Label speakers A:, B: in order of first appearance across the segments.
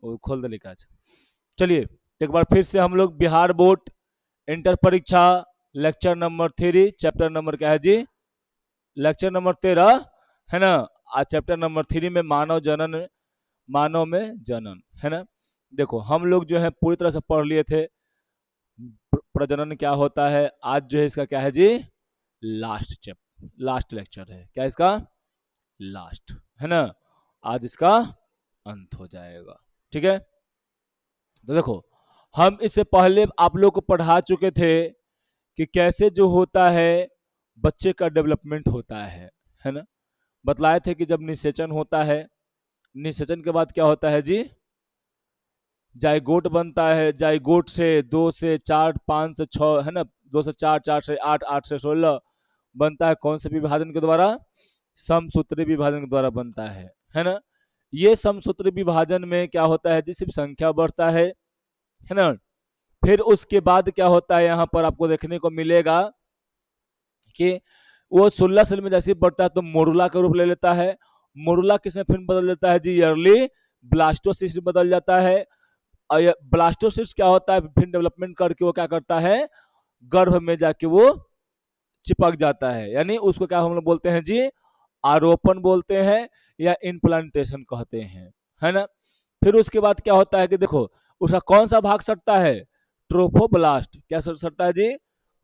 A: वो खोल दे लिखा। चलिए एक बार फिर से हम लोग बिहार बोर्ड इंटर परीक्षा लेक्चर नंबर 3 चैप्टर नंबर क्या है जी, लेक्चर नंबर 13 है ना। आज चैप्टर नंबर 3 में मानव जनन, मानव में जनन है ना। देखो हम लोग जो है पूरी तरह से पढ़ लिए थे प्रजनन क्या होता है। आज जो है इसका क्या है जी, लास्ट चैप्टर, लास्ट लेक्चर है। क्या इसका लास्ट है ना, आज इसका अंत हो जाएगा। ठीक है, तो देखो हम इससे पहले आप लोग को पढ़ा चुके थे कि कैसे जो होता है बच्चे का डेवलपमेंट होता है ना। बतलाए थे कि जब निषेचन होता है, निषेचन के बाद क्या होता है जी, जाइगोट बनता है। जाइगोट से 2 से 4 5 से 6 है ना, 2 से 4 4 से 8 8 से 16 बनता है। कौन से विभाजन के द्वारा, समसूत्री विभाजन के द्वारा बनता है ना। ये समसूत्री विभाजन में क्या होता है जी, सिर्फ संख्या बढ़ता है ना। फिर उसके बाद क्या होता है, यहाँ पर आपको देखने को मिलेगा कि वो 16 सेल में जैसे बढ़ता है तो मोरुला का रूप ले लेता है। मोरुला किसमें फिर बदल जाता है जी, ईयरली ब्लास्टोसिस्ट बदल जाता है। ब्लास्टोसिस्ट क्या होता है, फिर डेवलपमेंट करके वो क्या करता है, गर्भ में जाके वो चिपक जाता है। यानी उसको क्या हम लोग बोलते हैं जी, आरोपण बोलते हैं या इम्प्लांटेशन कहते हैं, है ना। फिर उसके बाद क्या होता है कि देखो उसका कौन सा भाग सटता है, ट्रोफोब्लास्ट। क्या सटता है जी,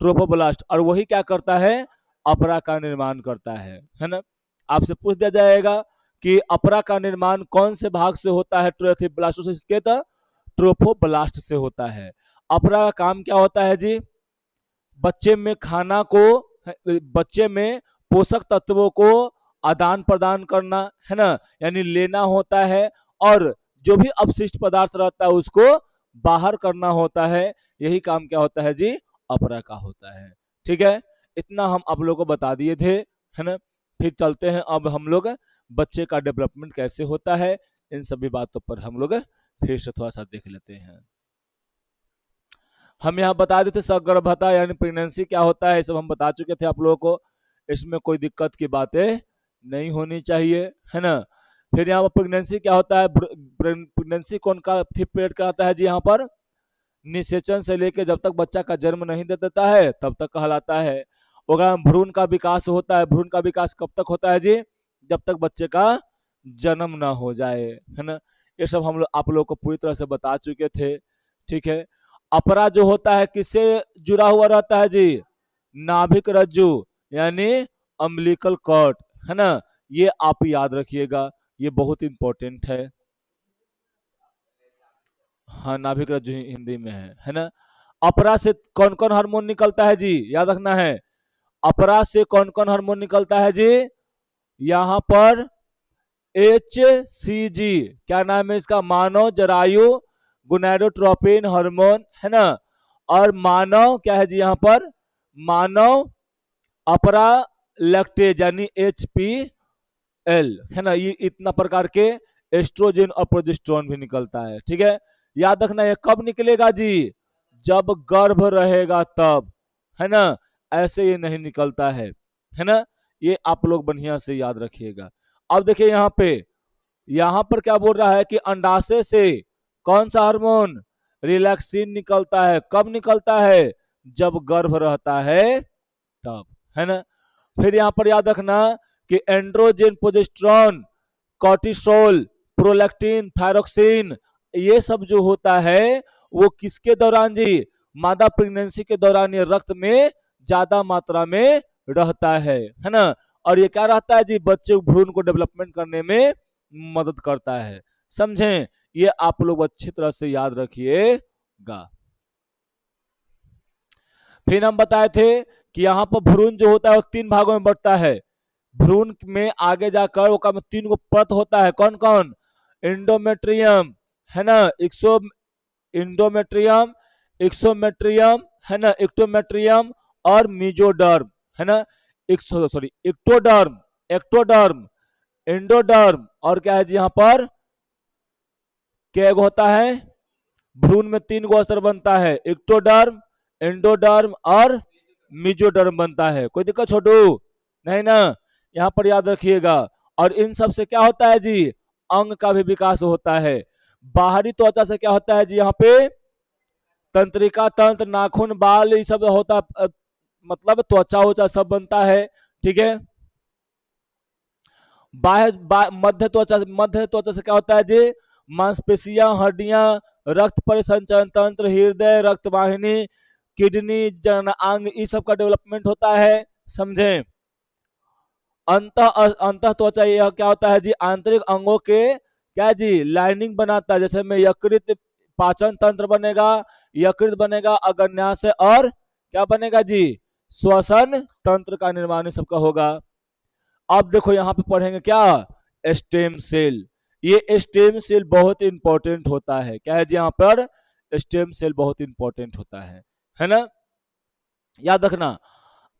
A: ट्रोफोब्लास्ट। और वही क्या करता है, अपरा का निर्माण करता है ना। आपसे पूछ दिया जाएगा कि अपरा का निर्माण कौन से भाग से होता है, ब्लास्टोसिस्ट के, तो ट्रोफोब्लास्ट से होता है। अपरा का काम क्या होता है जी, बच्चे में खाना को, बच्चे में पोषक तत्वों को आदान प्रदान करना है ना, यानी लेना होता है। और जो भी अपशिष्ट पदार्थ रहता है उसको बाहर करना होता है। यही काम क्या होता है जी, अपरा का होता है। ठीक है, इतना हम आप लोगों को बता दिए थे, है ना। फिर चलते हैं अब हम लोग बच्चे का डेवलपमेंट कैसे होता है, इन सभी बातों पर हम लोग फिर से थोड़ा सा देख लेते हैं। हम यहाँ बता देते सगर्भता यानी प्रेगनेंसी क्या होता है, सब हम बता चुके थे आप लोगों को। इसमें कोई दिक्कत की बातें नहीं होनी चाहिए, है ना। फिर यहाँ पर प्रेगनेंसी क्या होता है, प्रेगनेंसी कौन का पीरियड का आता है जी, यहाँ पर निषेचन से लेके जब तक बच्चा का जन्म नहीं दे देता है तब तक कहलाता है। होगा भ्रूण का विकास होता है। भ्रूण का विकास कब तक होता है जी, जब तक बच्चे का जन्म ना हो जाए, है ना। ये सब हम लोग आप लोग को पूरी तरह से बता चुके थे। ठीक है, अपरा जो होता है किससे जुड़ा हुआ रहता है जी, नाभिक रज्जु यानी अम्बिलिकल कॉर्ड, है ना। ये आप याद रखिएगा, ये बहुत इंपॉर्टेंट है। हाँ, नाभिक रज्जु हिंदी में है ना। अपरा से कौन कौन हार्मोन निकलता है जी, याद रखना है। अपरा से कौन कौन हार्मोन निकलता है जी, यहाँ पर HCG, क्या नाम है इसका, मानव जरायु गुनैडोट्रोपिन हार्मोन, है ना। और मानव क्या है जी, यहाँ पर मानव अपरा लैक्टेज यानी HPL, है ना। ये इतना प्रकार के एस्ट्रोजन और प्रोजेस्टेरोन भी निकलता है। ठीक है, याद रखना ये कब निकलेगा जी, जब गर्भ रहेगा तब, है ना। ऐसे ये नहीं निकलता है ना। ये आप लोग बढ़िया से याद रखिएगा। अब देखिए यहाँ पर क्या बोल रहा है कि अंडाशय से कौन सा हार्मोन, रिलैक्सिन निकलता है। कब निकलता है, जब गर्भ रहता है तब, है ना। फिर यहाँ पर याद रखना कि androgen, progesterone, cortisol, prolactin, thyroxine, ये सब जो होता है वो किसके दौरान जी, मादा प्रेगनेंसी के दौरान ये रक्त में ज्यादा मात्रा में रहता है ना। और ये क्या रहता है जी, बच्चे भ्रूण को डेवलपमेंट करने में मदद करता है। समझें, ये आप लोग अच्छी तरह से याद रखिएगा। फिर हम बताए थे कि यहाँ पर भ्रूण जो होता है वो 3 भागों में बढ़ता है। भ्रूण में आगे जाकर वो 3 गो परत होता है। कौन कौन, इंडोमेट्रियम, है ना, इंडोमेट्रियम, एक्सोमेट्रियम, है ना, एक्टोमेट्रियम और मीजोडर्म, है ना। सॉरी, एक्टोडर्म, एक्टोडर्म, एंडोडर्म और क्या है जी, यहाँ पर क्या होता है, भ्रूण में 3 गो स्तर बनता है, एक्टोडर्म, एंडोडर्म और मीजोडर्म बनता है। कोई दिक्कत छोटू नहीं ना, यहाँ पर याद रखिएगा। और इन सब से क्या होता है जी, अंग का भी विकास होता है। बाहरी त्वचा से क्या होता है जी यहाँ पे, तंत्रिका तंत्र, नाखून, बाल, ये सब होता मतलब त्वचा वचा सब बनता है। ठीक है। मध्य त्वचा से क्या होता है जी, मांसपेशियां, हड्डियां, रक्त परिसंचरण तंत्र, हृदय, रक्तवाहिनी, किडनी, जननांग, इस सब का डेवलपमेंट होता है। समझे। अंत त्वचा यह क्या होता है जी, आंतरिक अंगों के क्या जी लाइनिंग बनाता है, जैसे में यकृत, पाचन तंत्र बनेगा, यकृत बनेगा, अग्न्याशय, और क्या बनेगा जी, श्वसन तंत्र का निर्माण सबका होगा। अब देखो यहाँ पे पढ़ेंगे क्या, स्टेम सेल। ये स्टेम सेल बहुत इंपॉर्टेंट होता है, क्या है जी यहाँ पर, स्टेम सेल बहुत इंपॉर्टेंट होता है ना। याद रखना,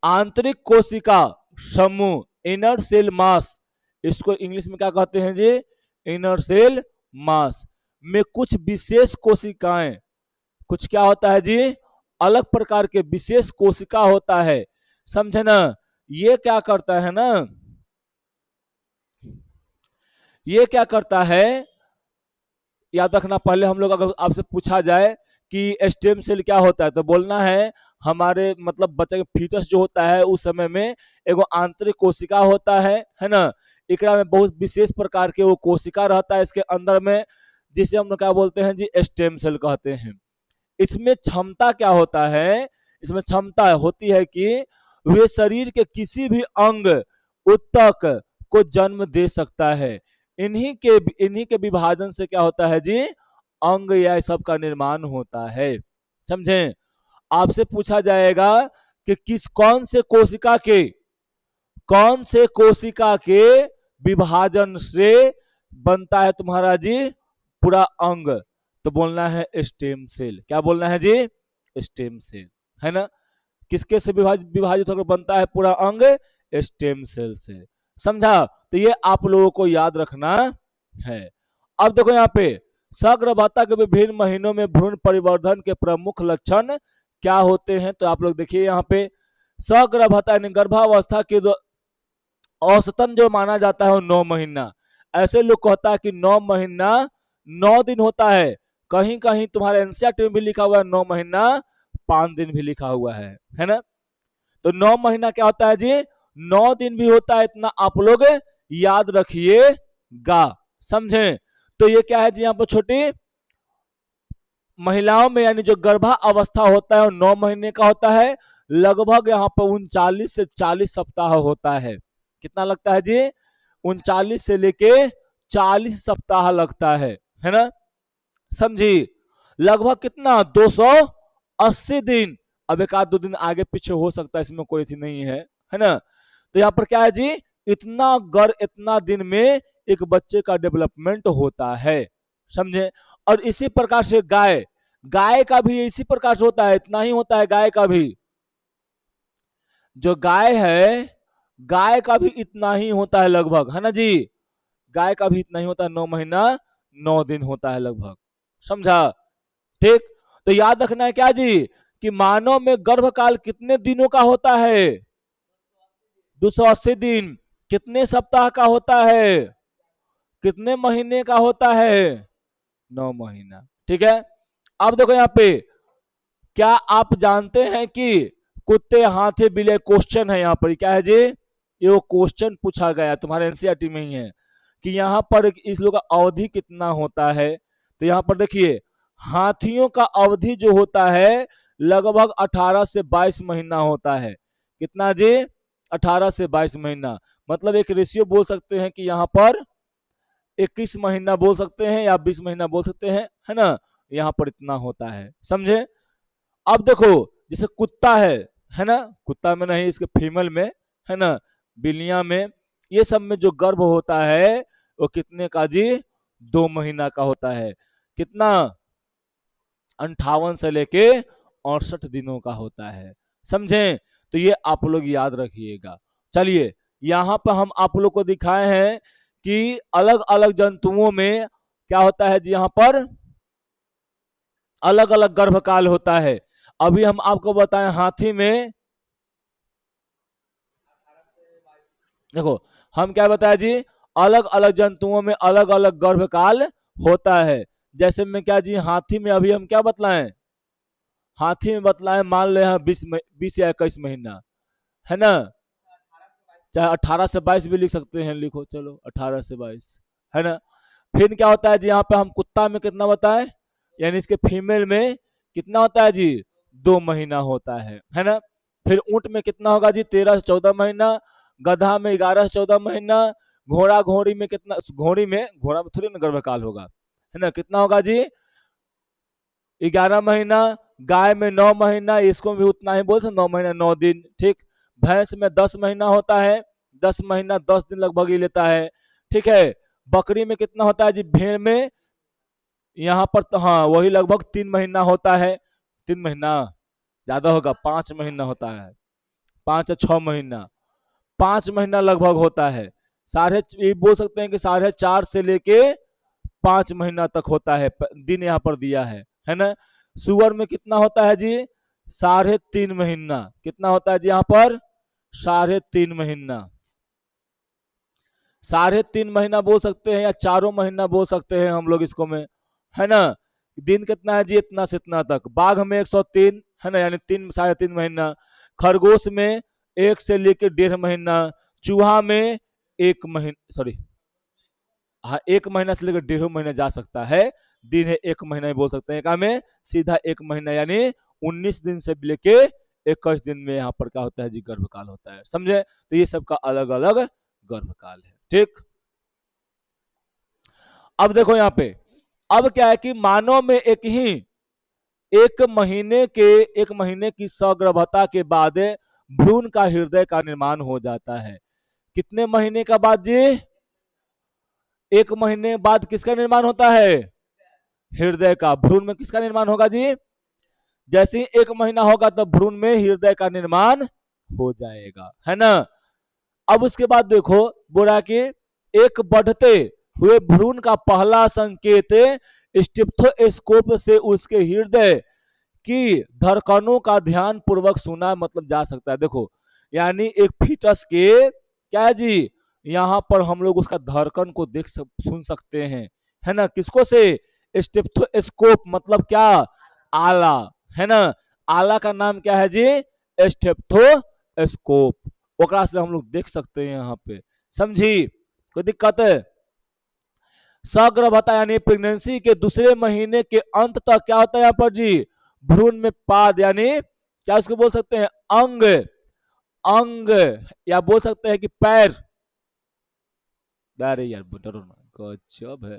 A: आंतरिक कोशिका समूह, इनर सेल मास, इसको इंग्लिश में क्या कहते हैं जी, इनर सेल मास में कुछ विशेष कोशिकाएं, कुछ क्या होता है जी, अलग प्रकार के विशेष कोशिका होता है। समझे ना। ये क्या करता है ना, ये क्या करता है, याद रखना, पहले हम लोग अगर आपसे पूछा जाए कि स्टेम सेल क्या होता है तो बोलना है, हमारे मतलब बच्चे के फीटस जो होता है उस समय में एगो आंतरिक कोशिका होता है ना। एकरा में बहुत विशेष प्रकार के वो कोशिका रहता है इसके अंदर में, जिसे हम लोग क्या बोलते हैं जी, स्टेम सेल कहते हैं। इसमें क्षमता क्या होता है, इसमें क्षमता होती है कि वे शरीर के किसी भी अंग उत्तक को जन्म दे सकता है। इन्हीं के विभाजन से क्या होता है जी, अंग या सब का निर्माण होता है। समझे। आपसे पूछा जाएगा कि कौन से कोशिका के विभाजन से बनता है तुम्हारा जी पूरा अंग, तो बोलना है स्टेम सेल। क्या बोलना है जी, स्टेम सेल, है ना। किसके से विभाजित होकर बनता है पूरा अंग, स्टेम सेल से। समझा। तो ये आप लोगों को याद रखना है। अब देखो यहाँ पे, सगर्भता के विभिन्न महीनों में भ्रूण परिवर्धन के प्रमुख लक्षण क्या होते हैं, तो आप लोग देखिए यहाँ पे, सगर्भता यानी गर्भावस्था के औसतन जो माना जाता है वो 9 महीना। ऐसे लोग कहता है कि 9 महीना 9 दिन होता है, कहीं कहीं तुम्हारे एनसीईआरटी में भी लिखा हुआ है 9 महीना 5 दिन भी लिखा हुआ है ना। तो 9 महीना क्या होता है जी, 9 दिन भी होता है, इतना आप लोग याद रखिएगा। समझे। तो ये क्या है जी, यहाँ पर छोटी महिलाओं में यानी जो गर्भा अवस्था होता है वो 9 महीने का होता है, लगभग यहाँ पर 39 से 40 सप्ताह होता है। कितना लगता है जी, 39 से लेके 40 सप्ताह लगता है ना। समझी। लगभग कितना, 280 दिन। अब एक आध 2 दिन आगे पीछे हो सकता है, इसमें कोई थी नहीं है ना। तो यहाँ पर क्या है जी, इतना दिन में एक बच्चे का डेवलपमेंट होता है। समझे। और इसी प्रकार से गाय का भी इसी प्रकार से होता है, इतना ही होता है गाय का भी। जो गाय है, गाय का भी इतना ही होता है लगभग, है ना जी। गाय का भी इतना ही होता है, 9 महीना 9 दिन होता है लगभग। समझा। ठीक। तो याद रखना है क्या जी, कि मानव में गर्भकाल कितने दिनों का होता है, 280 दिन। कितने सप्ताह का होता है, कितने महीने का होता है, 9 महीना। ठीक है। अब देखो यहाँ पे, क्या आप जानते हैं कि कुत्ते, हाथी, बिल्ली, क्वेश्चन है यहाँ पर, क्या है जी, ये वो क्वेश्चन पूछा गया तुम्हारे एनसीईआरटी में ही है कि यहाँ पर इस लोग का अवधि कितना होता है। तो यहाँ पर देखिए, हाथियों का अवधि जो होता है लगभग 18 से 22 महीना होता है। कितना जी, 18 से 22 महीना। मतलब एक रेशियो बोल सकते हैं कि यहाँ पर 21 महीना बोल सकते हैं या 20 महीना बोल सकते हैं, है ना। यहाँ पर इतना होता है। समझे। अब देखो, जैसे कुत्ता है ना, कुत्ता में नहीं, इसके फीमेल में, है ना, बिल्लियां में, ये सब में जो गर्भ होता है वो कितने का जी, 2 महीना का होता है। कितना, 58 से लेके 68 दिनों का होता है। समझे। तो ये आप लोग याद रखिएगा। चलिए, यहाँ पर हम आप लोग को दिखाए हैं कि अलग अलग जंतुओं में क्या होता है जी, यहाँ पर अलग अलग गर्भकाल होता है। अभी हम आपको बताएं, हाथी में देखो, हम क्या बताया जी, अलग अलग जंतुओं में अलग अलग गर्भकाल होता है। जैसे में क्या जी, हाथी में अभी हम क्या बतलाएं, हाथी में बतलाएं, मान ले यहाँ 20 या 21 महीना, है ना, चाहे 18 से 22 भी लिख सकते हैं, लिखो चलो 18 से 22, है ना। फिर क्या होता है जी, यहाँ पे हम कुत्ता में कितना बताए, यानी इसके फीमेल में कितना होता है जी, 2 महीना होता है ना। फिर ऊंट में कितना होगा जी, 13 से 14 महीना, गधा में 11 से 14 महीना, घोड़ा घोड़ी में कितना, घोड़ा में थोड़ी ना गर्भकाल होगा, है ना, कितना होगा जी, 11 महीना, गाय में 9 महीना, इसको भी उतना ही बोलते 9 महीना 9 दिन, ठीक। भैंस में 10 महीना होता है, 10 महीना 10 दिन लगभग ही लेता है, ठीक है। बकरी में कितना होता है जी, भेड़ में यहाँ पर तो हाँ वही लगभग 3 महीना होता है, 3 महीना ज्यादा होगा, 5 महीना होता है, 5 या 6 महीना, 5 महीना लगभग होता है। साढ़े ये बोल सकते हैं कि 4.5 से लेके 5 महीना तक होता है, दिन यहाँ पर दिया है ना। सुअर में कितना होता है जी, 3.5 महीना, कितना होता है जी यहाँ पर, 3.5 महीना, 3.5 महीना बोल सकते हैं या 4 महीना बोल सकते हैं हम लोग इसको में, है ना। दिन कितना है जी, इतना से इतना तक। बाघ में 103, है ना, यानी 3.5 महीना। खरगोश में 1 से लेकर 1.5 महीना। चूहा में 1 महीना, सॉरी हाँ 1 महीना से लेकर 1.5 महीना जा सकता है, दिन है 1 महीना ही बोल सकते हैं, क्या में सीधा 1 महीना, यानी 19 दिन से लेके 21 दिन में यहाँ पर क्या होता है जी, गर्भकाल होता है, समझे। तो ये सबका अलग अलग गर्भकाल है, ठीक। अब देखो यहाँ पे, अब क्या है कि मानव में एक महीने की सगर्भता के बाद भ्रूण का हृदय का निर्माण हो जाता है। कितने महीने का बाद जी, 1 महीने बाद किसका निर्माण होता है, हृदय का। भ्रूण में किसका निर्माण होगा जी, जैसे 1 महीना होगा तो भ्रूण में हृदय का निर्माण हो जाएगा, है ना। अब उसके बाद देखो बोला कि एक बढ़ते हुए भ्रूण का पहला संकेत स्टेथोस्कोप से उसके हृदय की धड़कनों का ध्यान पूर्वक सुना मतलब जा सकता है। देखो यानी एक फीटस के क्या है जी, यहाँ पर हम लोग उसका धड़कन को सुन सकते हैं, है ना, किसको से, स्टेथोस्कोप मतलब क्या, आला, है ना। आला का नाम क्या है जी, स्टेथोस्कोप, ओकरा से हम लोग देख सकते हैं यहाँ पे, समझी, कोई दिक्कत है। सगर्भता यानी प्रेगनेंसी के दूसरे महीने के अंत तक क्या होता है यहाँ पर जी, भ्रूण में पाद यानी क्या उसको बोल सकते हैं, अंग, अंग या बोल सकते हैं कि पैर, अरे यार डरो ना, गजब है,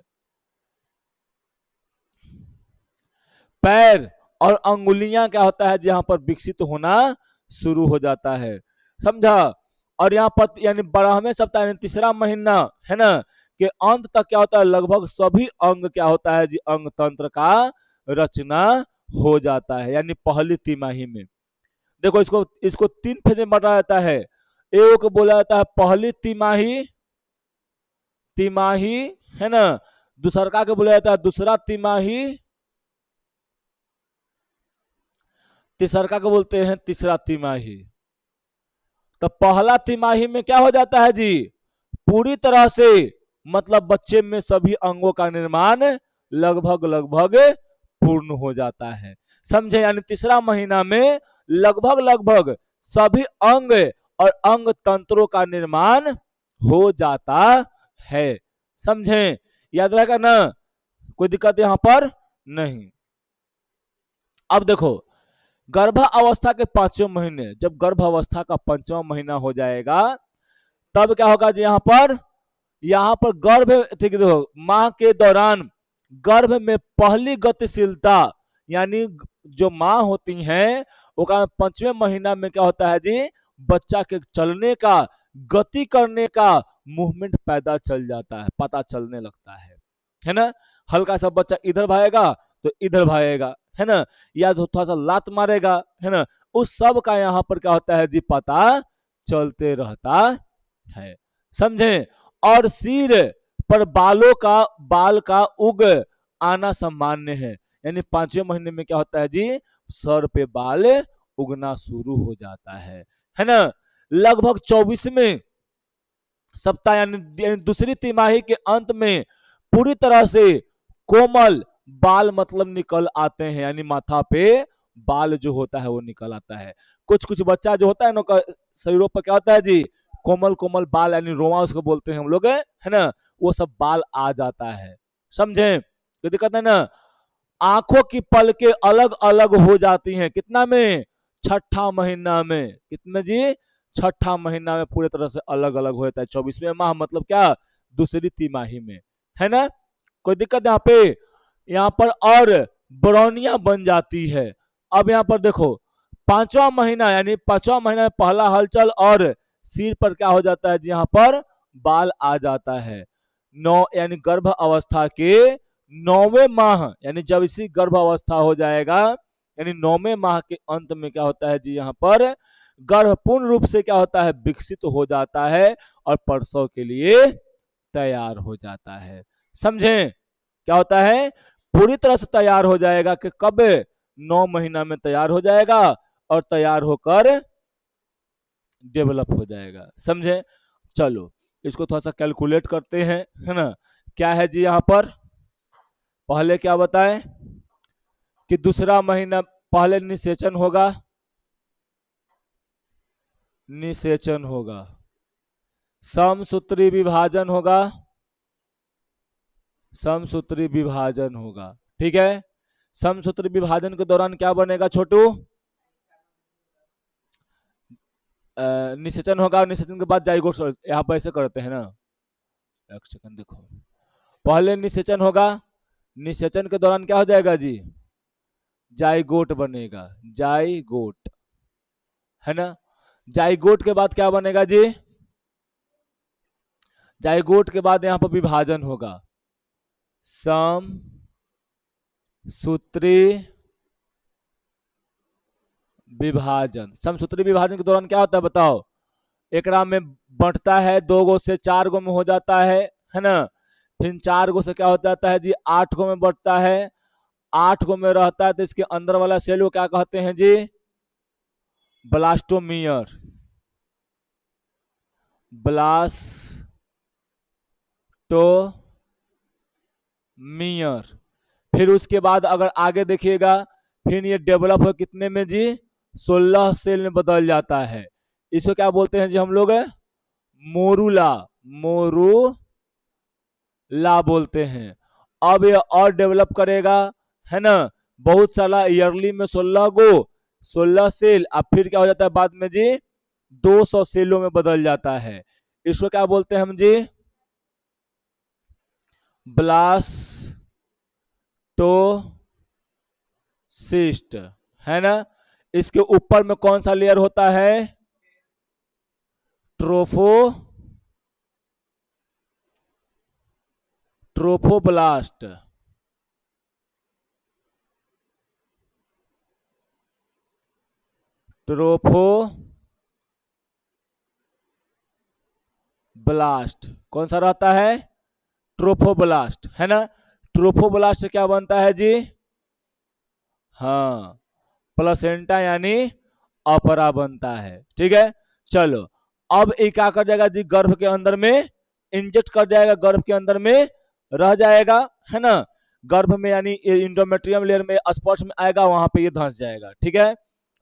A: पैर और अंगुलियां क्या होता है जहां पर विकसित होना शुरू हो जाता है, समझा। और यहाँ पर यानी 12वें सप्ताह यानी तीसरा महीना, है ना, के अंत तक क्या होता है, लगभग सभी अंग क्या होता है जी, अंग तंत्र का रचना हो जाता है, यानी पहली तिमाही में। देखो इसको इसको 3 फेज में बांटा जाता है। एक को बोला जाता है पहली तिमाही, तिमाही, है ना, दूसरा के बोला जाता है दूसरा तिमाही, तीसरा को बोलते हैं तीसरा तिमाही। तो पहला तिमाही में क्या हो जाता है जी, पूरी तरह से मतलब बच्चे में सभी अंगों का निर्माण लगभग लगभग पूर्ण हो जाता है, समझे। यानी तीसरा महीना में लगभग लगभग सभी अंग और अंग तंत्रों का निर्माण हो जाता है, समझे, याद रहेगा ना, कोई दिक्कत यहां पर नहीं। अब देखो गर्भ अवस्था के 5वें महीने, जब गर्भ अवस्था का 5वां महीना हो जाएगा तब क्या होगा जी, यहाँ पर गर्भ, ठीक है, देखो माह के दौरान गर्भ में पहली गतिशीलता यानी जो माँ होती हैं वो 5वें महीना में क्या होता है जी, बच्चा के चलने का, गति करने का मूवमेंट पैदा चल जाता है, पता चलने लगता है ना। हल्का सा बच्चा इधर भागेगा तो इधर भागेगा, है ना, या तो थोड़ा सा लात मारेगा, है ना, उस सब का यहाँ पर क्या होता है जी, पता चलते रहता है, समझे। और सिर पर बाल का उग आना सामान्य है, यानी 5वें महीने में क्या होता है जी, सर पे बाल उगना शुरू हो जाता है ना। लगभग 24वें सप्ताह यानी दूसरी तिमाही के अंत में पूरी तरह से कोमल बाल मतलब निकल आते हैं, यानी माथा पे बाल जो होता है वो निकल आता है। कुछ कुछ बच्चा जो होता है ना शरीरों पर क्या होता है जी, कोमल कोमल बाल, यानी रोमा उसको बोलते हैं हम लोग, है ना, वो सब बाल आ जाता है। समझे? तो दिक्कत है ना। आंखों की पलकें अलग अलग हो जाती हैं, कितना में, छठा महीना में। कितने जी, छठा महीना में पूरी तरह से अलग अलग हो जाता है। 24वें माह मतलब क्या, दूसरी तिमाही में, है ना। कोई दिक्कत यहाँ पे? यहाँ पर और बरौनियां बन जाती है। अब यहाँ पर देखो, पांचवा महीना यानी पांचवा महीना में पहला हलचल, और सिर पर क्या हो जाता है जी, यहाँ पर बाल आ जाता है। नौ यानी गर्भ अवस्था के 9वें माह, यानी जब इसी गर्भ अवस्था हो जाएगा, यानी 9वें माह के अंत में क्या होता है जी, यहाँ पर गर्भ पूर्ण रूप से क्या होता है, विकसित हो जाता है और प्रसव के लिए तैयार हो जाता है। समझे? क्या होता है, पूरी तरह से तैयार हो जाएगा कि कब, 9 महीना में तैयार हो जाएगा और तैयार होकर डेवलप हो जाएगा। समझे? चलो इसको थोड़ा सा कैलकुलेट करते हैं, है ना। क्या है जी यहाँ पर, पहले क्या बताएं कि दूसरा महीना पहले निषेचन होगा, निषेचन होगा, समसूत्री विभाजन होगा, समसूत्री विभाजन होगा। ठीक है, समसूत्री विभाजन के दौरान क्या बनेगा छोटू, निषेचन होगा, और निषेचन के बाद जाइगोट। यहाँ पर ऐसे करते हैं ना, एक सेकंड देखो, पहले निषेचन होगा, निषेचन के दौरान क्या हो जाएगा जी, जाइगोट बनेगा, जाइगोट, है ना। जाइगोट के बाद क्या बनेगा जी, जाइगोट के बाद यहां पर विभाजन होगा, सम सूत्री विभाजन। समसूत्री विभाजन के दौरान क्या होता है बताओ, एक में बढ़ता है, 2 गो से 4 गो में हो जाता है ना। फिर 4 गो से क्या हो जाता है जी, 8 गो में बढ़ता है, 8 गो में रहता है, तो इसके अंदर वाला सेल को क्या कहते हैं जी, ब्लास्टोमियर, ब्लास्टोमियर। फिर उसके बाद अगर आगे देखिएगा, फिर ये डेवलप हो कितने में जी, 16 सेल में बदल जाता है। इसको क्या बोलते हैं जी हम लोग, मोरूला, मोरूला बोलते हैं। अब ये और डेवलप करेगा, है ना, बहुत सारा ईयरली में 16 गो, 16 सेल, अब फिर क्या हो जाता है बाद में जी, 200 सेलों में बदल जाता है। इसको क्या बोलते हैं हम जी, ब्लास्टोसिस्ट, है ना। इसके ऊपर में कौन सा लेयर होता है, ट्रोफो ट्रोफोब्लास्ट, ट्रोफोब्लास्ट कौन सा रहता है, ट्रोफोब्लास्ट, है ना। ट्रोफोब्लास्ट से क्या बनता है जी, हाँ, प्लेसेंटा यानी अपरा बनता है। ठीक है, चलो अब ये क्या कर जाएगा जी, गर्भ के अंदर में इंजेक्ट कर जाएगा, गर्भ के अंदर में रह जाएगा, है ना। गर्भ में यानी इंडोमेट्रियम लेयर में स्पर्श में आएगा, वहां पे ये धंस जाएगा। ठीक है,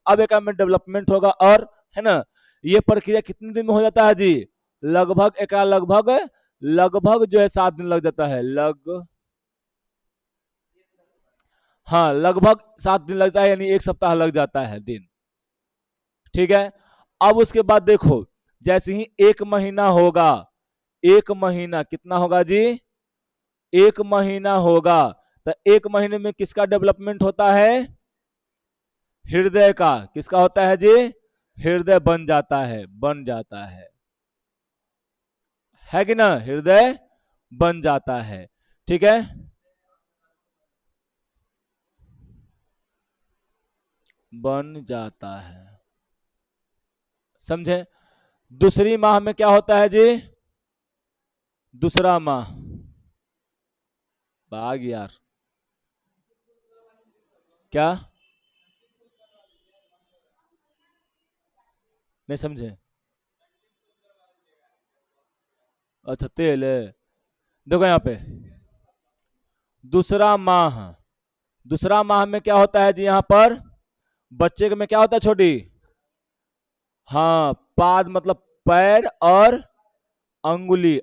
A: अब एक में डेवलपमेंट होगा, और है ना, ये प्रक्रिया कितने दिन में हो जाता है जी, लगभग एक लगभग लगभग जो है 7 दिन लग जाता है, हाँ लगभग 7 दिन लगता है, यानी 1 सप्ताह लग जाता है दिन। ठीक है, अब उसके बाद देखो, जैसे ही 1 महीना होगा, 1 महीना कितना होगा जी, 1 महीना होगा, तो 1 महीने में किसका डेवलपमेंट होता है, हृदय का। किसका होता है जी, हृदय बन जाता है, बन जाता है कि ना, हृदय बन जाता है। ठीक है, बन जाता है। समझे? दूसरी माह में क्या होता है जी, दूसरा माह, भाग यार, क्या नहीं समझे, अच्छा तेल है। देखो यहाँ पे दूसरा माह, दूसरा माह में क्या होता है जी यहाँ पर, बच्चे में क्या होता है छोटी, हाँ पाद मतलब पैर और अंगुली,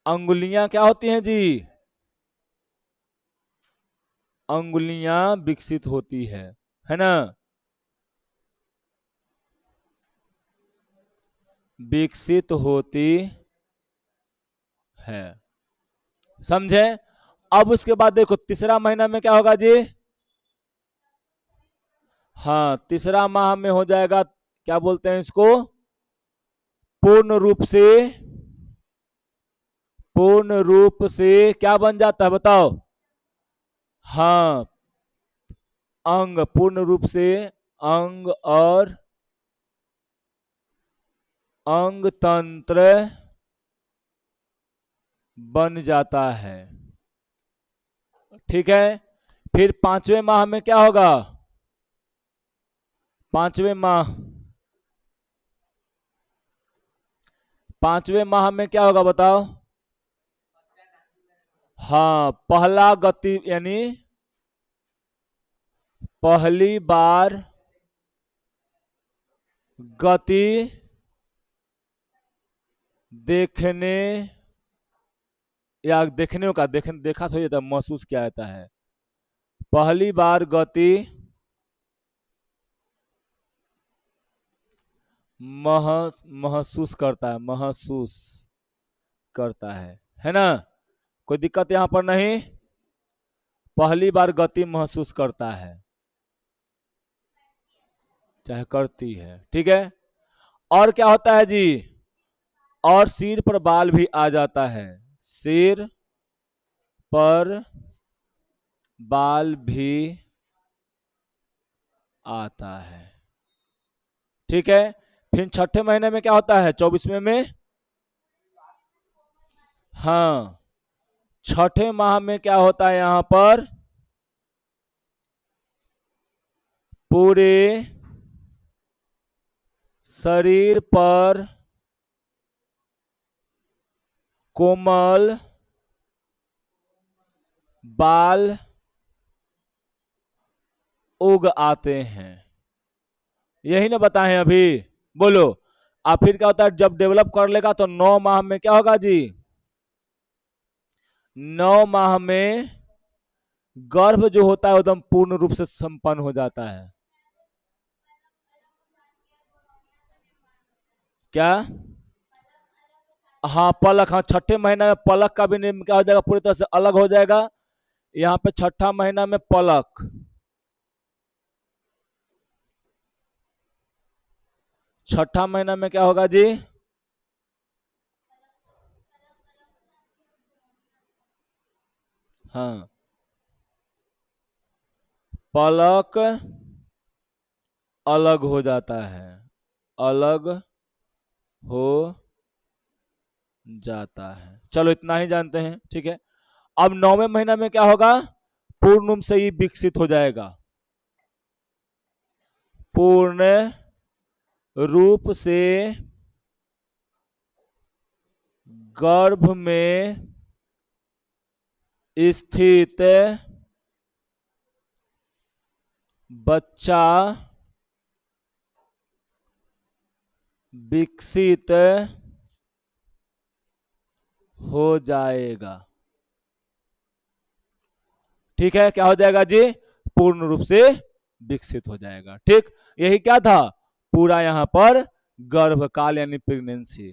A: अंगुलियां क्या होती हैं जी, अंगुलियां विकसित होती है ना, विकसित होती है, समझे। अब उसके बाद देखो तीसरा महीना में क्या होगा जी, हाँ तीसरा माह में हो जाएगा, क्या बोलते हैं इसको, पूर्ण रूप से क्या बन जाता है बताओ, हाँ अंग, पूर्ण रूप से अंग और अंग तंत्र बन जाता है, ठीक है। फिर पांचवें माह में क्या होगा, पांचवें माह, पांचवें माह में क्या होगा बताओ, हाँ पहला गति यानी पहली बार गति देखने, या देखने का, देखा तो ये था, महसूस किया जाता है, पहली बार गति महसूस करता है, महसूस करता है ना, कोई दिक्कत यहां पर नहीं, पहली बार गति महसूस करता है, चाहे करती है, ठीक है। और क्या होता है जी, और सिर पर बाल भी आ जाता है, सिर पर बाल भी आता है, ठीक है। फिर छठे महीने में क्या होता है, 24वें में, हाँ छठे माह में क्या होता है यहां पर, पूरे शरीर पर कोमल बाल उग आते हैं, यही ना बताएं अभी, बोलो। अब फिर क्या होता है, जब डेवलप कर लेगा तो 9 माह में क्या होगा जी, 9 माह में गर्भ जो होता है एकदम पूर्ण रूप से संपन्न हो जाता है, क्या, हाँ पलक, हाँ छठे महीना में पलक का भी नियम क्या हो जाएगा, पूरी तरह से अलग हो जाएगा, यहाँ पे छठा महीना में पलक, छठा महीना में क्या होगा जी, हाँ पलक अलग हो जाता है, अलग हो जाता है, चलो इतना ही जानते हैं, ठीक है। अब 9वें महीना में क्या होगा, पूर्ण रूप से ही विकसित हो जाएगा, पूर्ण रूप से गर्भ में स्थित बच्चा विकसित हो जाएगा, ठीक है। क्या हो जाएगा जी, पूर्ण रूप से विकसित हो जाएगा, ठीक। यही क्या था, पूरा यहाँ पर गर्भकाल यानी प्रेगनेंसी,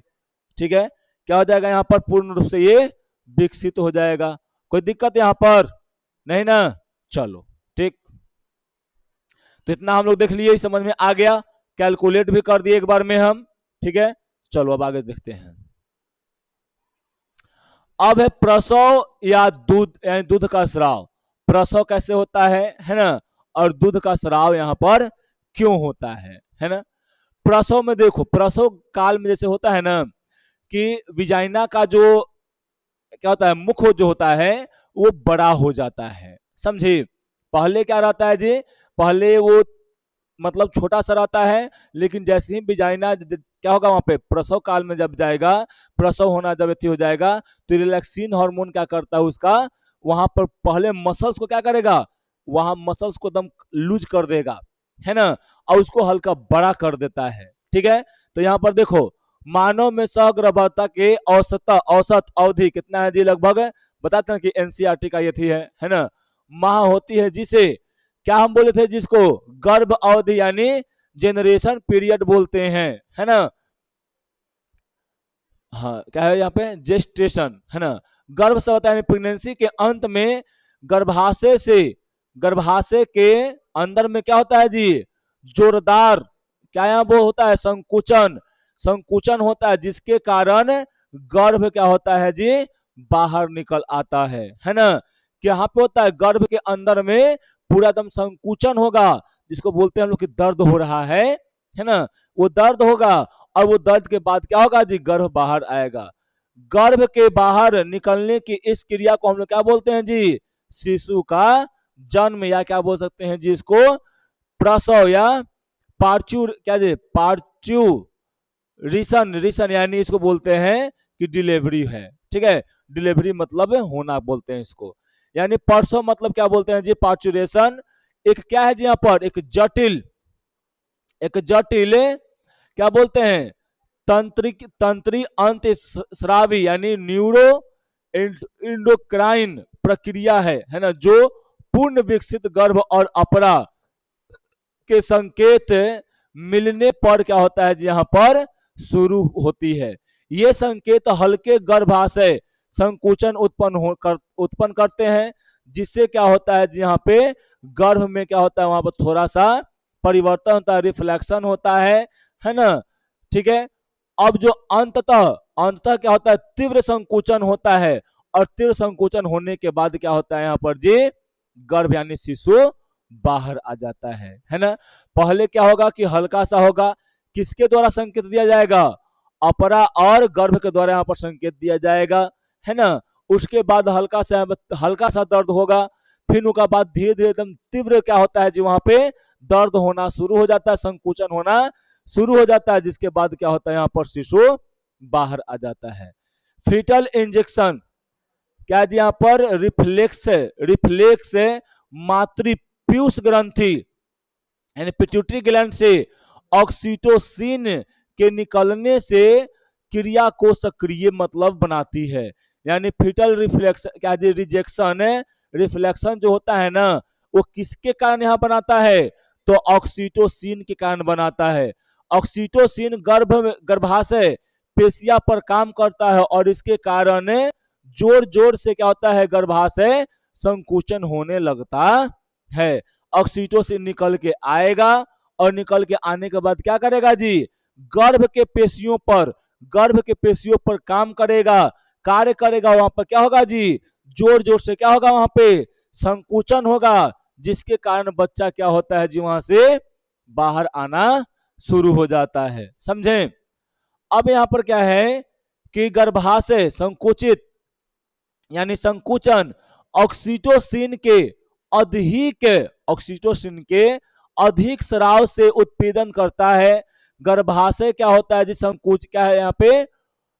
A: ठीक है। क्या हो जाएगा यहाँ पर, पूर्ण रूप से ये विकसित हो जाएगा, कोई दिक्कत यहाँ पर नहीं ना, चलो ठीक। तो इतना हम लोग देख लिए, समझ में आ गया, कैलकुलेट भी कर दिए एक बार में हम, ठीक है। चलो अब आगे देखते हैं। अब है प्रसव या दूध, यानी दूध का स्राव, प्रसव कैसे होता है ना, और दूध का स्राव यहाँ पर क्यों होता है ना। प्रसव में देखो, प्रसव काल में जैसे होता है ना कि विजाइना का जो क्या होता है, मुख जो होता है वो बड़ा हो जाता है, समझे। पहले क्या रहता है जी, पहले वो मतलब छोटा सा रहता है, लेकिन जैसे ही विजाइना क्या होगा वहां पे, प्रसव काल में जब जाएगा, प्रसव होना जब हो जाएगा, तो रिलैक्सिन हार्मोन क्या करता है उसका वहां पर पहले मसल्स को क्या करेगा, वहां मसल्स को एकदम लूज कर देगा, है ना, और उसको हल्का बड़ा कर देता है। ठीक है, तो यहाँ पर देखो मानव में सहगर्भता के औसत अवधि कितना है जी, लगभग बताते हैं कि एनसीईआरटी का ये थी है ना, माह होती है, जिसे क्या हम बोले थे, जिसको गर्भ अवधि यानी जेनरेशन पीरियड बोलते हैं, है ना। हाँ, क्या है यहाँ पे, जेस्टेशन, है ना। गर्भ से होता है प्रेगनेंसी के अंत में गर्भाशय के अंदर में क्या होता है जी, जोरदार, क्या यहाँ वो होता है, संकुचन होता है, जिसके कारण गर्भ क्या होता है जी, बाहर निकल आता है ना। कि यहाँ पे होता है गर्भ के अंदर में पूरा एकदम संकुचन होगा, जिसको बोलते हैं हम लोग कि दर्द हो रहा है ना, वो दर्द होगा, और वो दर्द के बाद क्या होगा जी, गर्भ बाहर आएगा। गर्भ के बाहर निकलने की इस क्रिया को हम लोग क्या बोलते हैं जी, शिशु का जन्म, या क्या बोल सकते हैं जी इसको, प्रसव, या पार्चू, क्या जी, पार्चू रिसन यानी इसको बोलते हैं कि डिलीवरी है। ठीक है, डिलीवरी मतलब होना बोलते हैं इसको, यानी परसों मतलब क्या बोलते हैं जी, पार्चुरेशन। एक क्या है जी यहाँ पर, एक जटिल क्या बोलते हैं, तंत्री अंत स्रावी यानी न्यूरो इंडोक्राइन प्रक्रिया है ना, जो पूर्ण विकसित गर्भ और अपरा के संकेत मिलने पर क्या होता है जी, यहाँ पर शुरू होती है। ये संकेत हल्के गर्भाशय संकुचन उत्पन्न करते हैं, जिससे क्या होता है जी, यहाँ पे गर्भ में क्या होता है, वहां पर थोड़ा सा परिवर्तन होता है, रिफ्लेक्शन होता है ना। ठीक है, अब जो अंततः क्या होता है, तीव्र संकुचन होता है, और तीव्र संकुचन होने के बाद क्या होता है यहाँ पर जी, गर्भ यानी शिशु बाहर आ जाता है ना। पहले क्या होगा कि हल्का सा होगा, किसके द्वारा संकेत दिया जाएगा, अपरा और गर्भ के द्वारा यहाँ पर संकेत दिया जाएगा, है ना। उसके बाद हल्का सा दर्द होगा, फिर उसके बाद धीरे धीरे एकदम तीव्र क्या होता है जी, वहां पे दर्द होना शुरू हो जाता है, संकुचन होना शुरू हो जाता है, जिसके बाद क्या होता है, यहाँ पर शिशु बाहर आ जाता है। फीटल इंजेक्शन, क्या जी, यहाँ पर रिफ्लेक्स मातृ पीयूष ग्रंथि यानी पिट्यूटरी ग्लैंड से ऑक्सीटोसिन के निकलने से क्रिया को सक्रिय मतलब बनाती है। यानी फीटल रिफ्लेक्स क्या जी, रिफ्लेक्शन जो होता है ना, वो किसके कारण यहाँ बनाता है, तो ऑक्सीटोसिन के कारण बनाता है। ऑक्सीटोसिन गर्भाशय पेशिया पर काम करता है, और इसके कारण जोर जोर से क्या होता है, गर्भाशय संकुचन होने लगता है। ऑक्सीटोसिन निकल के आएगा, और निकल के आने के बाद क्या करेगा जी, गर्भ के पेशियों पर काम करेगा, कार्य करेगा, वहां पर क्या होगा जी, जोर जोर से क्या होगा, वहां पे संकुचन होगा, जिसके कारण बच्चा क्या होता है जी, वहां से बाहर आना शुरू हो जाता है। समझे। अब यहाँ पर क्या है कि गर्भाशय संकुचित यानी संकुचन अधिक ऑक्सीटोसिन के अधिक स्राव से उत्पीड़न करता है। गर्भाशय क्या होता है जी, संकुच क्या है यहाँ पे,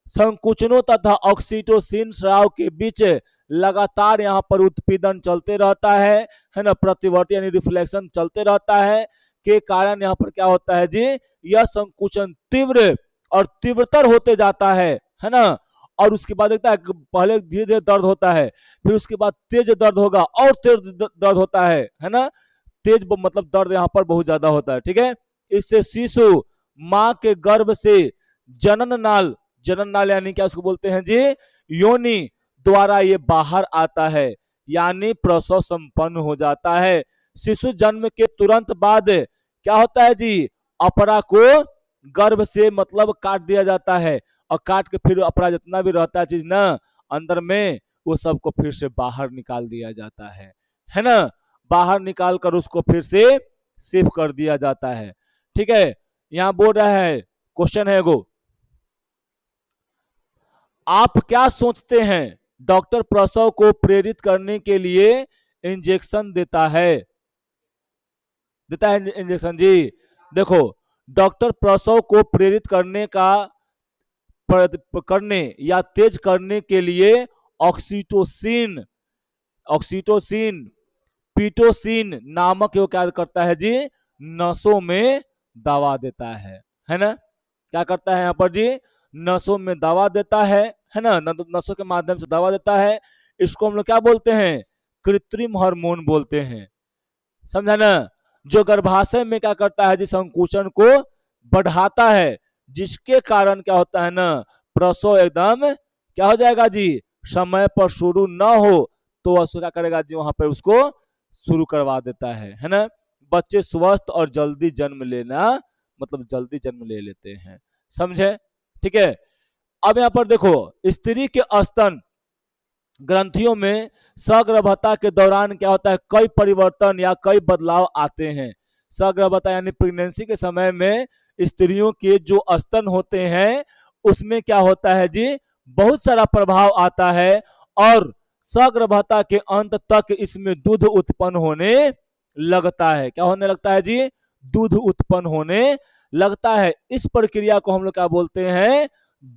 A: संकुचनों तथा ऑक्सीटोसिन स्राव के बीच लगातार यहाँ पर उत्पीड़न चलते रहता है ना, प्रतिवर्ती यानी रिफ्लेक्शन चलते रहता है, के कारण यहाँ पर क्या होता है जी, यह संकुचन तीव्र और तीव्रतर होते जाता है ना। और उसके बाद देखता है पहले धीरे धीरे दर्द होता है, फिर उसके बाद तेज दर्द होगा, और तेज दर्द होता है ना। तेज मतलब दर्द यहाँ पर बहुत ज्यादा होता है। ठीक है, इससे शिशु माँ के गर्भ से जनन नाल यानी क्या उसको बोलते हैं जी, योनि द्वारा ये बाहर आता है, यानी प्रसव संपन्न हो जाता है। शिशु जन्म के तुरंत बाद क्या होता है जी, अपरा को गर्भ से मतलब काट दिया जाता है, और काट के फिर अपरा जितना भी रहता है चीज ना अंदर में, वो सबको फिर से बाहर निकाल दिया जाता है ना। बाहर निकाल कर उसको फिर से सेव कर दिया जाता है। ठीक है, यहाँ बोल रहा है, क्वेश्चन है गो, आप क्या सोचते हैं डॉक्टर प्रसव को प्रेरित करने के लिए इंजेक्शन देता है इंजेक्शन जी। देखो, डॉक्टर प्रसव को प्रेरित करने या तेज करने के लिए ऑक्सीटोसिन ऑक्सीटोसिन, पीटोसिन नामक वो क्या करता है जी, नसों में दवा देता है ना। क्या करता है यहाँ पर जी, नसों में दवा देता है ना, नसों के माध्यम से दवा देता है। इसको हम लोग क्या बोलते हैं, कृत्रिम हार्मोन बोलते हैं, समझा ना। जो गर्भाशय में क्या करता है जी, संकुचन को बढ़ाता है, जिसके कारण क्या होता है ना, प्रसव एकदम क्या हो जाएगा जी, समय पर शुरू ना हो तो वह क्या करेगा जी, वहां पर उसको शुरू करवा देता है ना। बच्चे स्वस्थ और जल्दी जन्म लेना, मतलब जल्दी जन्म ले लेते हैं, समझे, ठीक है। अब यहाँ पर देखो, स्त्री के स्तन ग्रंथियों में सगर्भता के दौरान क्या होता है, कई परिवर्तन या कई बदलाव आते हैं। सगर्भता यानी प्रेगनेंसी के समय में स्त्रियों के जो स्तन होते हैं उसमें क्या होता है जी, बहुत सारा प्रभाव आता है, और सगर्भता के अंत तक इसमें दूध उत्पन्न होने लगता है। क्या होने लगता है जी, दूध उत्पन्न होने लगता है। इस प्रक्रिया को हम लोग क्या बोलते हैं,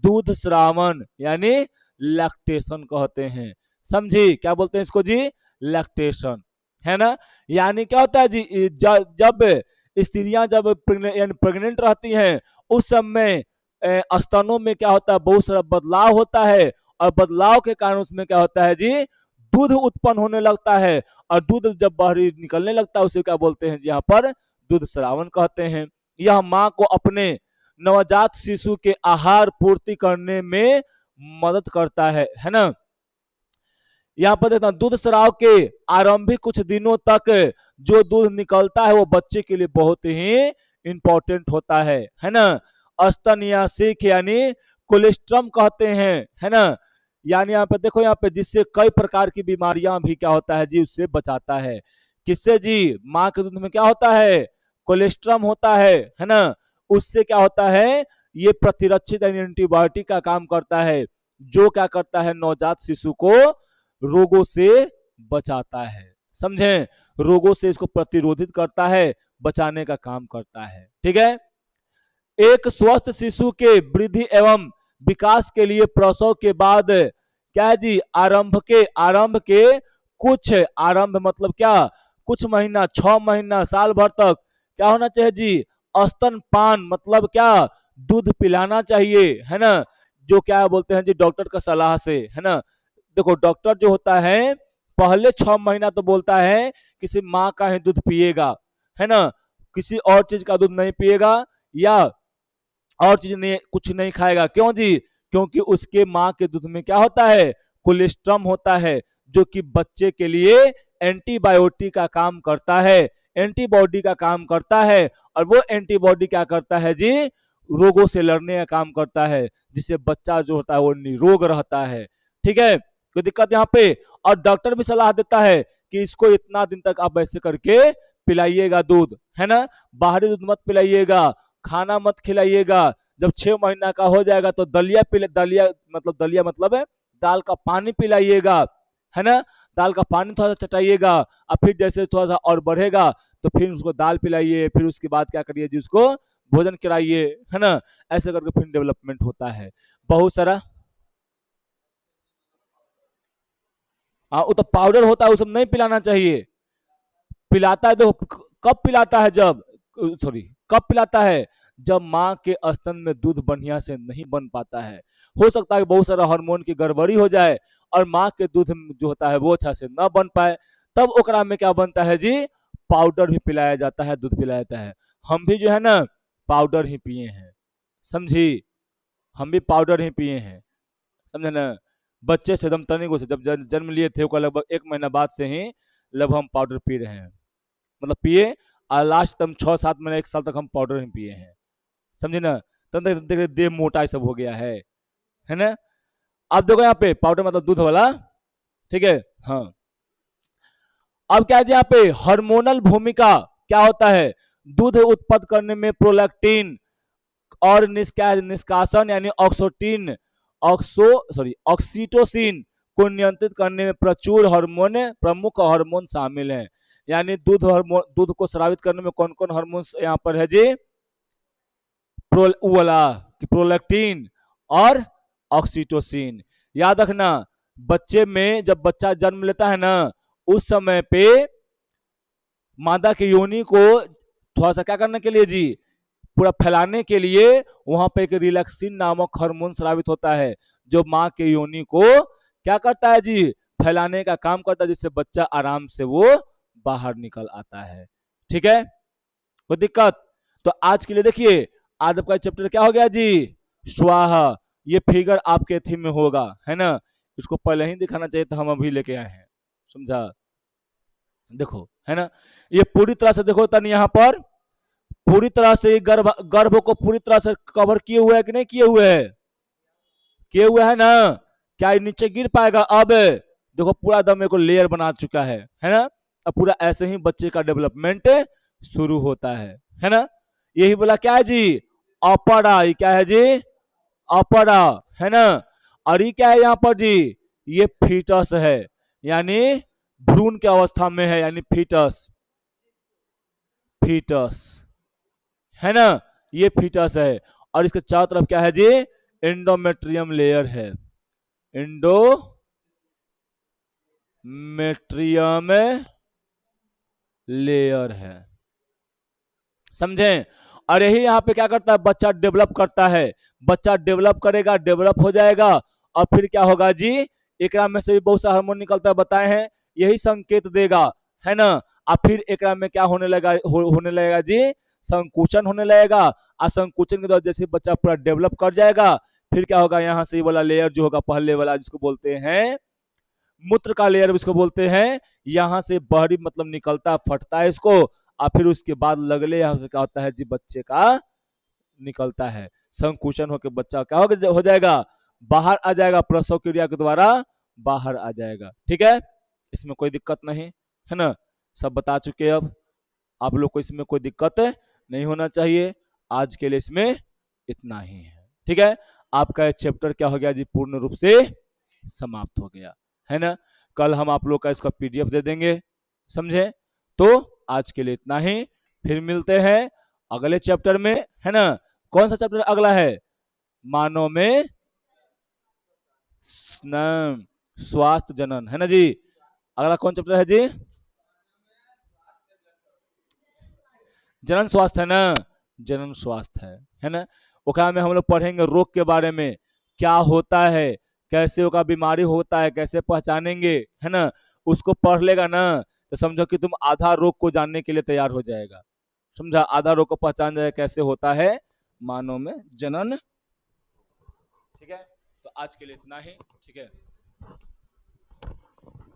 A: दूध स्रावन यानी लैक्टेशन कहते हैं, समझी, क्या बोलते हैं इसको जी, लैक्टेशन, है ना। यानी क्या होता है जी, जब स्त्रियां जब प्रेग्नेंट रहती हैं उस समय स्तनों में क्या होता है, बहुत सारा बदलाव होता है, और बदलाव के कारण उसमें क्या होता है जी, दूध उत्पन्न होने लगता है, और दूध जब बाहर निकलने लगता है उसे क्या बोलते हैं जी, यहाँ पर दूध स्रावन कहते हैं। यह माँ को अपने नवजात शिशु के आहार पूर्ति करने में मदद करता है ना। यहाँ पर देखना, दूध स्राव के आरंभिक कुछ दिनों तक जो दूध निकलता है वो बच्चे के लिए बहुत ही इंपॉर्टेंट होता है ना। स्तन या सीख यानी कोलेस्ट्रम कहते हैं, है ना। यानी यहाँ पे देखो, यहाँ पे जिससे कई प्रकार की बीमारियां भी क्या होता है जी, उससे बचाता है। किससे जी, माँ के दूध में क्या होता है, कोलेस्ट्रम होता है ना। उससे क्या होता है, ये प्रतिरक्षित एंटीबायोटिक का काम करता है, जो क्या करता है, नवजात शिशु को रोगों से बचाता है, समझे, रोगों से इसको प्रतिरोधित करता है, बचाने का काम करता है, ठीक है। एक स्वस्थ शिशु के वृद्धि एवं विकास के लिए प्रसव के बाद क्या है जी, आरंभ के कुछ, आरंभ मतलब क्या, कुछ महीना, 6 महीना, साल भर तक क्या होना चाहिए जी, स्तनपान मतलब क्या, दूध पिलाना चाहिए, है ना। जो क्या बोलते हैं जी, डॉक्टर का सलाह से, है ना। देखो डॉक्टर जो होता है पहले 6 महीना तो बोलता है किसी माँ का ही दूध पिएगा, है ना, किसी और चीज का दूध नहीं पिएगा, या और चीज नहीं, कुछ नहीं खाएगा। क्यों जी, क्योंकि उसके माँ के दूध में क्या होता है, कोलेस्ट्रम होता है, जो कि बच्चे के लिए एंटीबायोटिक का काम करता है, एंटीबॉडी का काम करता है, और वो एंटीबॉडी क्या करता है जी, रोगों से लड़ने का काम करता है, जिससे बच्चा जो होता है वो निरोग रहता है, ठीक है। कोई दिक्कत यहाँ पे, और डॉक्टर भी सलाह देता है कि इसको इतना दिन तक आप ऐसे करके पिलाइएगा दूध, है ना। बाहरी दूध मत पिलाइएगा, खाना मत खिलाइएगा। जब 6 महीना का हो जाएगा तो दलिया मतलब है दाल का पानी पिलाइएगा, है ना। दाल का पानी थोड़ा सा चटाइएगा, और फिर जैसे थोड़ा सा और बढ़ेगा तो फिर उसको दाल पिलाइए, फिर उसके बाद क्या करिए जी, उसको भोजन कराइए, है ना। ऐसे करके फिर डेवलपमेंट होता है बहुत सारा। हाँ, वो तो पाउडर होता है, वो सब नहीं पिलाना चाहिए। पिलाता है तो कब पिलाता है, जब, सॉरी, कब पिलाता है, जब माँ के स्तन में दूध बढ़िया से नहीं बन पाता है। हो सकता है बहुत सारा हार्मोन की गड़बड़ी हो जाए और माँ के दूध जो होता है वो अच्छा से न बन पाए, तब ओकरा में क्या बनता है जी, पाउडर भी पिलाया जाता है, दूध पिलाया जाता है। हम भी जो है ना पाउडर ही पिए हैं, समझी, हम भी पाउडर ही पिए हैं, समझे ना। बच्चे से एकदम तनिको से जब जन्म लिए थे उसका लगभग 1 महीना बाद से ही लगभग हम पाउडर पी रहे हैं, मतलब पिए, और लास्ट तक 6-7 महीने 1 साल तक हम पाउडर ही पिए हैं, समझे ना। तब तक देख देह मोटा सब हो गया है ना। अब देखो यहाँ पे पाउडर मतलब दूध वाला, ठीक है, हाँ। अब क्या है यहाँ पे हार्मोनल भूमिका क्या होता है, दूध उत्पन्न करने में प्रोलैक्टिन और निष्कासन यानी ऑक्सोटिन, ऑक्सीटोसिन को नियंत्रित करने में प्रचुर हार्मोन, प्रमुख हार्मोन शामिल हैं। यानी दूध को स्रावित करने में कौन कौन हार्मोन यहाँ पर है जी, वाला प्रोलैक्टिन और ऑक्सीटोसिन, याद रखना। बच्चे में जब बच्चा जन्म लेता है ना, उस समय पे मादा की योनि को थोड़ा सा क्या करने के लिए जी, पूरा फैलाने के लिए वहां पे एक रिलैक्सिन नामक हार्मोन स्रावित होता है, जो माँ के योनि को क्या करता है जी, फैलाने का काम करता है, जिससे बच्चा आराम से वो बाहर निकल आता है। ठीक है, कोई दिक्कत? तो आज के लिए देखिए, आज आपका चैप्टर क्या हो गया जी, स्वाहा। ये फिगर आपके थीम में होगा, है ना। इसको पहले ही दिखाना चाहिए था, हम अभी लेके आए हैं, समझा। देखो, है ना, ये पूरी तरह से देखो तन यहाँ पर पूरी तरह से गर्भ गर्भ को पूरी तरह से कवर किए हुए है कि नहीं किए हुए है, किए हुए है ना। क्या ये नीचे गिर पाएगा? अब देखो पूरा दम को लेयर बना चुका है ना। अब पूरा ऐसे ही बच्चे का डेवलपमेंट शुरू होता है ना। यही बोला क्या है जी, अपरा। ये क्या है जी, अपरा, है ना। और ये क्या है यहाँ पर जी, ये फीटस है, यानी भ्रूण की अवस्था में है, यानी फीटस, फीटस, है ना। ये फीटस है। और इसके चारों तरफ क्या है जी, एंडोमेट्रियम लेयर है, एंडोमेट्रियम लेयर है, समझे। और यही यहाँ पे क्या करता है, बच्चा डेवलप करता है, बच्चा डेवलप करेगा, डेवलप हो जाएगा, और फिर क्या होगा जी, एकरा में से भी बहुत सा हार्मोन निकलता है, बताए हैं, यही संकेत देगा, है ना। और फिर एकरा में क्या होने लगा, होने लगेगा जी, संकुचन होने लगेगा। और संकुचन के द्वारा जैसे बच्चा पूरा डेवलप कर जाएगा, फिर क्या होगा, यहाँ से ये वाला लेयर जो होगा पहले वाला, जिसको बोलते हैं मूत्र का लेयर, इसको बोलते हैं, यहाँ से बाहरी मतलब निकलता फटता है इसको, और फिर उसके बाद लगले यहाँ से क्या होता है जी, बच्चे का निकलता है, संकुचन होकर बच्चा क्या हो जाएगा, बाहर आ जाएगा, प्रसव क्रिया के द्वारा बाहर आ जाएगा। ठीक है, इसमें कोई दिक्कत नहीं, है ना, सब बता चुके। अब आप लोग को इसमें कोई दिक्कत नहीं होना चाहिए। आज के लिए इसमें इतना ही है। ठीक है, आपका चैप्टर क्या हो गया जी, पूर्ण रूप से समाप्त हो गया, है ना। कल हम आप लोग का इसका पीडीएफ दे देंगे, समझे। तो आज के लिए इतना ही, फिर मिलते हैं अगले चैप्टर में, है ना। कौन सा चैप्टर अगला है, मानव में स्वास्थ्य जनन, है ना जी। अगला कौन चैप्टर है जी, जनन स्वास्थ्य, है ना, जनन स्वास्थ्य है ना। ओकरा में हम लोग पढ़ेंगे रोग के बारे में, क्या होता है, कैसे ओका बीमारी होता है, कैसे पहचानेंगे, है ना। उसको पढ़ लेगा ना, तो समझो कि तुम आधा रोग को जानने के लिए तैयार हो जाएगा, समझा। आधा रोग को पहचान जाएगा कैसे होता है मानव में जनन। ठीक है, तो आज के लिए इतना ही, ठीक है।